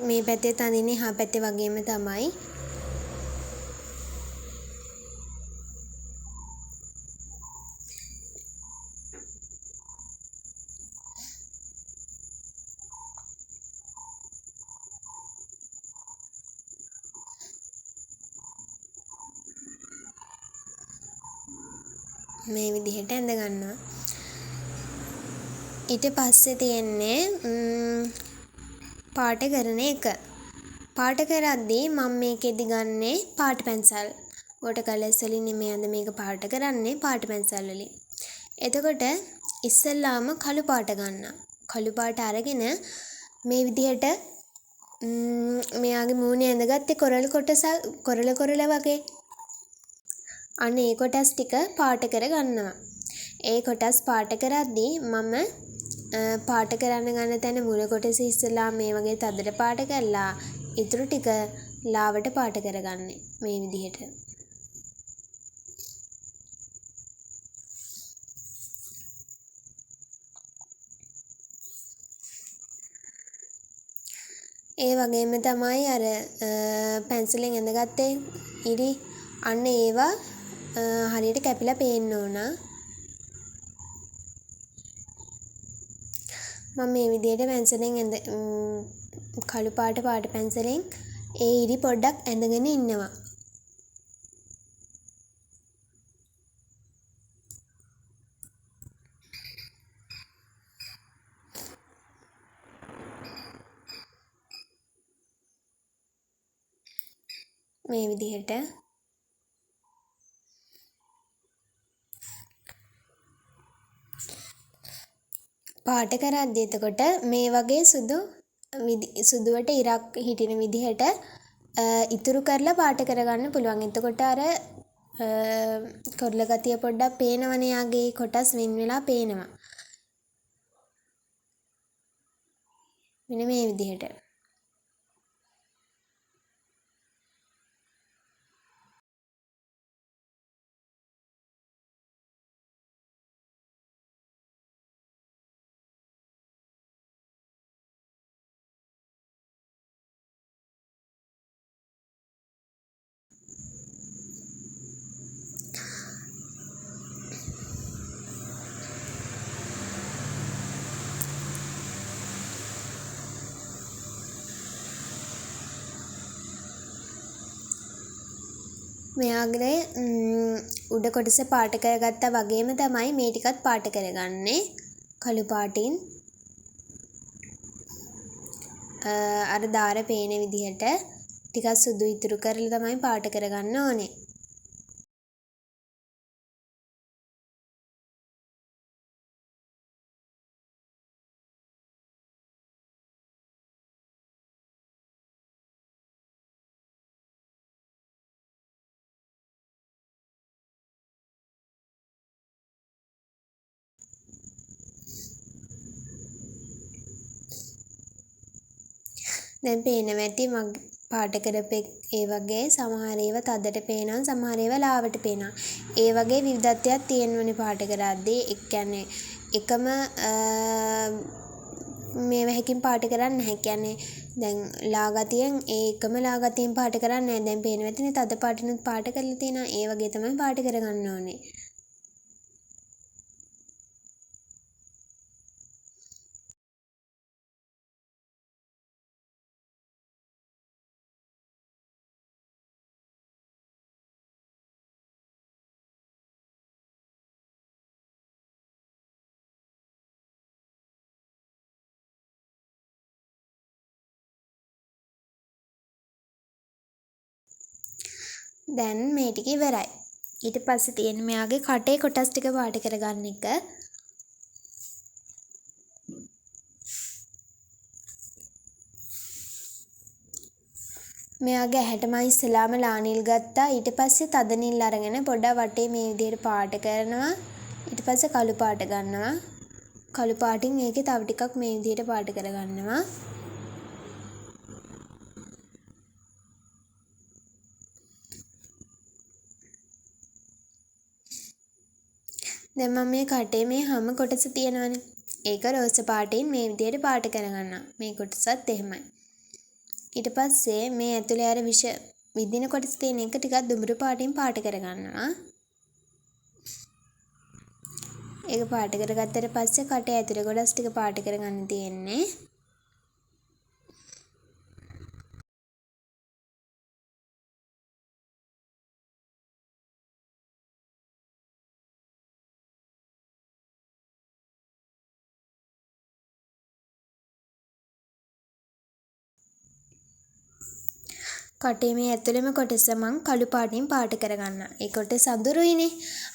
මේ පැත්තේ අඳින්නේ හා පැත්තේ වගේම තමයි. මේ විදිහට ඇඳ ගන්නවා. ඊට පස්සේ තියෙන්නේ පාට කරන එක. පාට කරද්දී මම මේකෙදි ගන්නේ පාට පැන්සල්. වෝටර් කලර්ස් වලින් නෙමෙයි අද මේක පාට කරන්නේ පාට පැන්සල් වලින්. එතකොට ඉස්සෙල්ලාම කළු පාට ගන්නවා. කළු පාට අරගෙන මේ විදිහට මෙයාගේ මූණේ ඇඳගත්තේ කොරළ වගේ. අන්න ඒ කොටස් ටික පාට කර ගන්නවා. ඒ කොටස් පාට කරද්දී මම පාට කරන්න ගන්න තැන මුල කොටස ඉස්සෙල්ලා මේ වගේ තදට පාට කරලා ඉතුරු ටික ලාවට පාට කරගන්නේ මේ විදිහට. ඒ වගේම තමයි අර පැන්සලෙන් ඇඳගත්තේ ඉරි අන්න ඒවා හරියට කැපිලා පේන්න ඕන. මම මේ විදිහට පැන්සලෙන් කළු පාට පැන්සලෙන් ඒ ඉරි පොඩ්ඩක් ඇඳගෙන ඉන්නවා. මේ විදිහට පාට කරද්දී එතකොට මේ වගේ සුදුවට ඉරක් හිටින විදිහට ඉතුරු කරලා පාට කරගන්න පුළුවන්. එතකොට අර කොරළ ගතිය පොඩ්ඩක් පේනවනේ යාගේ කොටස් වෙන් වෙලා පේනවා. මෙන්න මේ විදිහට. මෙයාගේ උඩ කොටස පාට කරගත්තා වගේම තමයි මේ ටිකත් පාට කරගන්නේ කළු පාටින්. අර දාර පේන විදිහට ටිකක් සුදු ඉතුරු කරලා තමයි පාට කරගන්න ඕනේ. දැන් පේනවා ඇති මගේ පාට කරපෙක් ඒ වගේ සමහර ඒවා තදට පේනවා සමහර ඒවා ලාවට පේනවා. ඒ වගේ විවිධත්වයක් තියෙනවනේ පාට කරද්දී. ඒ කියන්නේ එකම මේවා හැකින් පාට කරන්නේ නැහැ. කියන්නේ දැන් ලා ගතියෙන් ඒ එකම ලා ගතියෙන් පාට කරන්නේ නැහැ. දැන් පේනවා ඇතිනේ තද පාටිනුත් පාට කරලා තියෙනවා. ඒ වගේ තමයි පාට කරගන්න ඕනේ. දැන් මේ ටික ඉවරයි. ඊට පස්සේ තියෙන්නේ මෙයාගේ කටේ කොටස් ටික පාට කරගන්න එක. මෙයාගේ ඇහැට මම ඉස්සලාම ලා නිල් ගත්තා. ඊට පස්සේ තද නිල් අරගෙන පොඩ්ඩක් වටේ මේ විදිහට පාට කරනවා. ඊට පස්සේ කළු පාට ගන්නවා. කළු පාටින් මේකේ තව ටිකක් මේ විදිහට පාට කරගන්නවා. දැන් මම මේ කටේ මේ හැම කොටස තියෙනවනේ. ඒක රෝස පාටින් මේ විදිහට පාට කරගන්නවා. මේ කොටසත් එහෙමයි. ඊට පස්සේ මේ ඇතුලේ අර විෂ විදින කොටස් තියෙන එක ටිකක් දුඹුරු පාටින් පාට කරගන්නවා. ඒක පාට කරගත්තට පස්සේ කටේ ඇතුලේ කොටස් ටික පාට කරගන්න තියෙන්නේ. කටේ මේ ඇතුළේම කොටස මං කළු පාටින් පාට කරගන්නවා. ඒ කොටස අඳුරුයිනේ.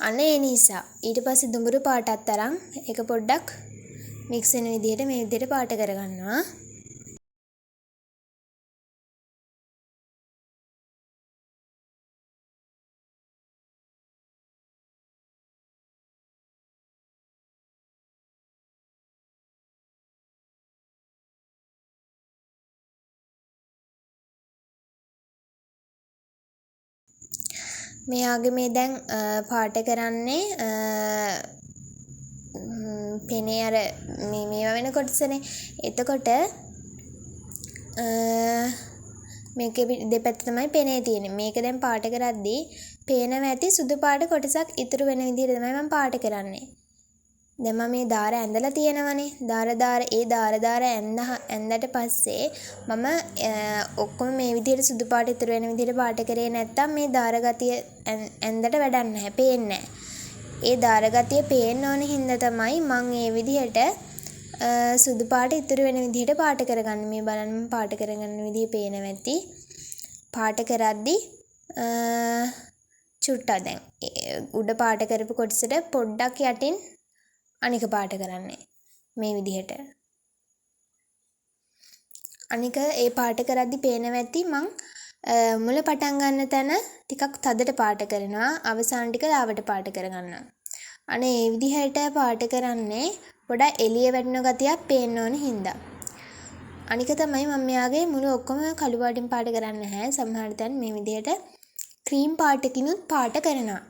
අන්න ඒ නිසා. ඊට පස්සේ දුඹුරු පාටත් අරන් ඒක පොඩ්ඩක් මික්ස් වෙන විදිහට මේ විදිහට පාට කරගන්නවා. මෙයාගේ මේ දැන් පාට කරන්නේ පෙනේ අර මේවා වෙන කොටසනේ. එතකොට මේකේ දෙපැත්ත තමයි පෙනේ තියෙන්නේ. මේක දැන් පාට කරද්දී පේනවා ඇති සුදු පාට කොටසක් ඉතුරු වෙන විදිහට තමයි මම පාට කරන්නේ. දැන් මම මේ දාර ඇඳලා තියෙනවනේ. දාර ඇඳට පස්සේ මම ඔක්කොම මේ විදිහට සුදු පාට ඉතුරු වෙන විදිහට පාට කරේ නැත්තම් මේ දාර ගතිය ඇඳට වැඩක් නැහැ. පේන්නේ නැහැ. ඒ දාර ගතිය පේන්න ඕන හින්දා තමයි මම මේ විදිහට සුදු පාට ඉතුරු වෙන විදිහට පාට කරගන්නේ. මේ බලන්න මම පාට කරගන්න විදිහ පේනවා ඇති. පාට කරද්දී චුට්ටක් දැන් උඩ පාට කරපු කොටසට පොඩ්ඩක් යටින් අනික පාට කරන්නේ මේ විදිහට. අනික ඒ පාට කරද්දි පේනවා ඇති මං මුල පටන් ගන්න තැන ටිකක් තදට පාට කරනවා. අවසාන ටික ලාවට පාට කරගන්නවා. අනේ මේ විදිහට පාට කරන්නේ පොඩක් එළිය වැටෙන ගතියක් පේන්න ඕන හින්දා. අනික තමයි මම මෙයාගේ මුළු ඔක්කොම කළු පාටින් පාට කරන්නේ නැහැ. සමහර තැන් මේ විදිහට ක්‍රීම් පාටකිනුත් පාට කරනවා.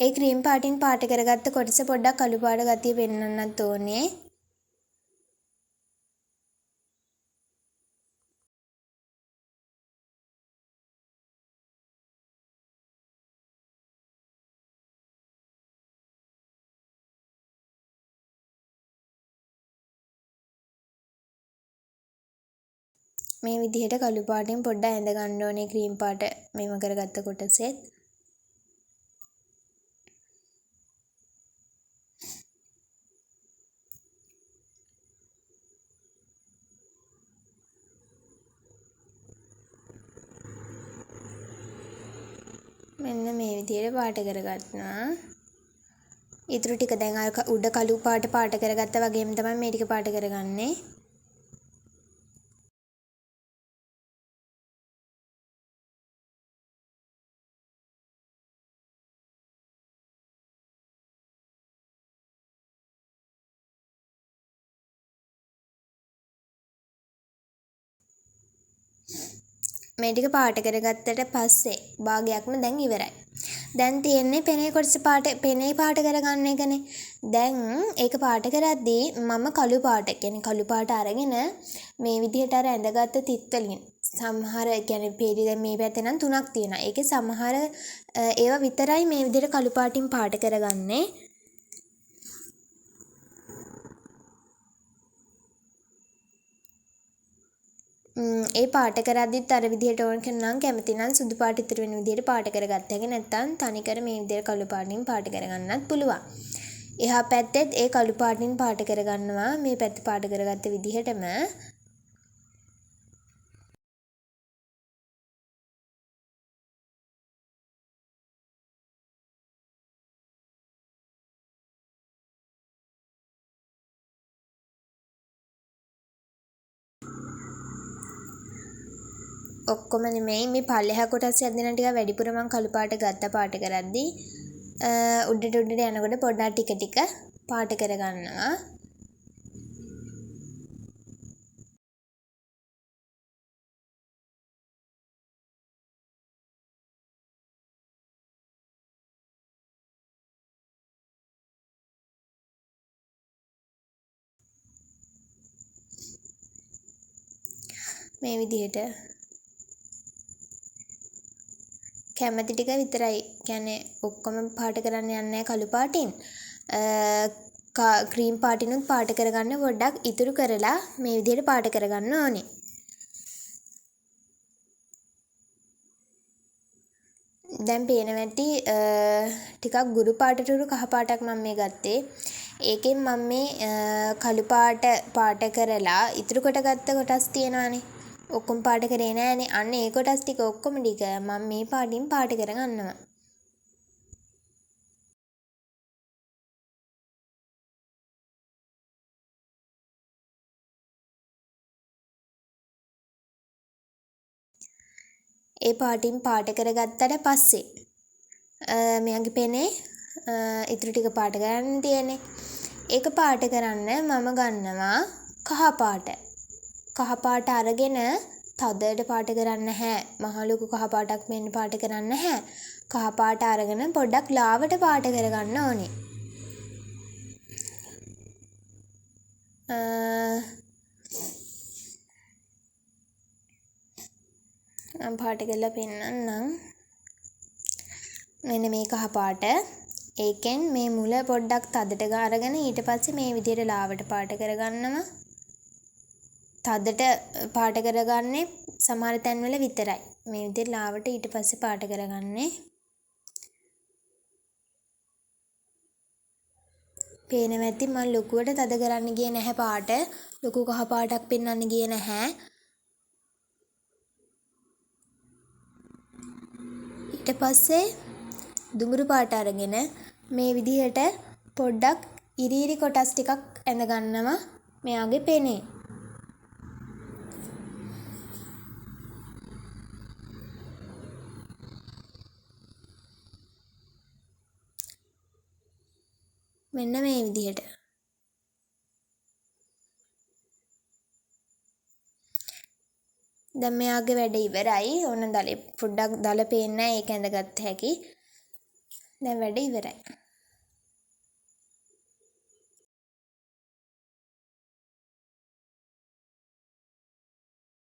ඒ ක්‍රීම් පාටින් පාට කරගත්ත කොටස පොඩ්ඩක් කළු පාට ගතිය පෙන්වන්නත් ඕනේ. මේ විදිහට කළු පාටින් පොඩ්ඩක් ඇඳ ගන්න ඕනේ ක්‍රීම් පාට මේව කරගත්ත කොටසෙත්. මෙන්න මේ විදිහට පාට කරගන්නවා. ඊටු ටික දැන් අර උඩ කළු පාට කරගත්තා වගේම තමයි මේ ටික පාට කරගන්නේ. මේ ටික පාට කරගත්තට පස්සේ භාගයක්ම දැන් ඉවරයි. දැන් තියෙන්නේ පෙනේ කොටස පෙනේ පාට කරගන්න එකනේ. දැන් ඒක පාට කරද්දී මම කළු පාට කියන්නේ කළු පාට අරගෙන මේ විදිහට අර ඇඳගත්ත තිත් වලින් සමහර කියන්නේ පේලි දැන් මේ පැත්තේ නම් 3ක් තියෙනවා. ඒකේ සමහර ඒවා විතරයි මේ විදිහට කළු පාටින් පාට කරගන්නේ. ඒ පාට කරද්දිත් අර විදිහට ඕන කරනම් කැමති නම් සුදු පාට ඉතුරු වෙන විදිහට පාට කරගත්ත හැකි. නැත්නම් තනිකර මේ විදිහට කළු පාටින් පාට කරගන්නත් පුළුවන්. එහා පැත්තෙත් ඒ කළු පාටින් පාට කරගන්නවා මේ පැත්ත පාට කරගත්ත විදිහටම. ඔක්කොම නෙමෙයි මේ පල්ලෙහා කොටස් යද්දී නම් ටිකක් වැඩිපුර මම කළු පාට ගත්ත පාට කරද්දී උඩට යනකොට පොඩ්ඩක් ටික පාට කරගන්නවා. මේ විදිහට කැමති ටික විතරයි. කියන්නේ ඔක්කොම පාට කරන්න යන්නේ නැහැ කළු පාටින්. ක්‍රීම් පාටිනුත් පාට කරගන්න පොඩ්ඩක් ඉතුරු කරලා මේ විදිහට පාට කරගන්න ඕනේ. දැන් පේනවා ඇති ටිකක් ගුරු පාටට උරු කහ පාටක් මම මේ ගත්තේ. ඒකෙන් මම මේ කළු පාට කරලා ඉතුරු කොට ගත්ත කොටස් තියෙනවානේ. ඔක්කොම පාට කරේ නෑනේ. අන්න ඒ කොටස් ටික ඔක්කොම ටික මම මේ පාටින් පාට කරගන්නවා. ඒ පාටින් පාට කරගත්තට පස්සේ මෙයාගේ පෙනේ ඉතුරු ටික පාට කරන්න තියෙන්නේ. ඒක පාට කරන්න මම ගන්නවා කහ පාට. කහ පාට අරගෙන තදට පාට කරන්න නැහැ. මහ ලොකු කහ පාටක් මෙන්න පාට කරන්න නැහැ. කහ පාට අරගෙන පොඩ්ඩක් ලාවට පාට කරගන්න ඕනේ. මම පාට කරලා පෙන්නන්නම්. මෙන්න මේ කහ පාට. ඒකෙන් මේ මුල පොඩ්ඩක් තදට අරගෙන ඊට පස්සේ මේ විදිහට ලාවට පාට කරගන්නවා. තදට පාට කරගන්නේ සමහර තැන්වල විතරයි. මේ විදිහට ලාවට ඊට පස්සේ පාට කරගන්නේ. පේනවා ඇති මම ලොකුවට තද කරන්න ගියේ නැහැ පාට. ලොකු කහ පාටක් පෙන්වන්න ගියේ නැහැ. ඊට පස්සේ දුඹුරු පාට අරගෙන මේ විදිහට පොඩ්ඩක් ඉරි කොටස් ටිකක් ඇඳ ගන්නවා මෙයාගේ පෙනේ. මෙන්න මේ විදිහට. දැන් මෙයාගේ වැඩ ඉවරයි. ඕන දලේ පොඩ්ඩක් දල පේන්නේ නැහැ. ඒක ඇඳගත්ත හැකි. දැන් වැඩ ඉවරයි.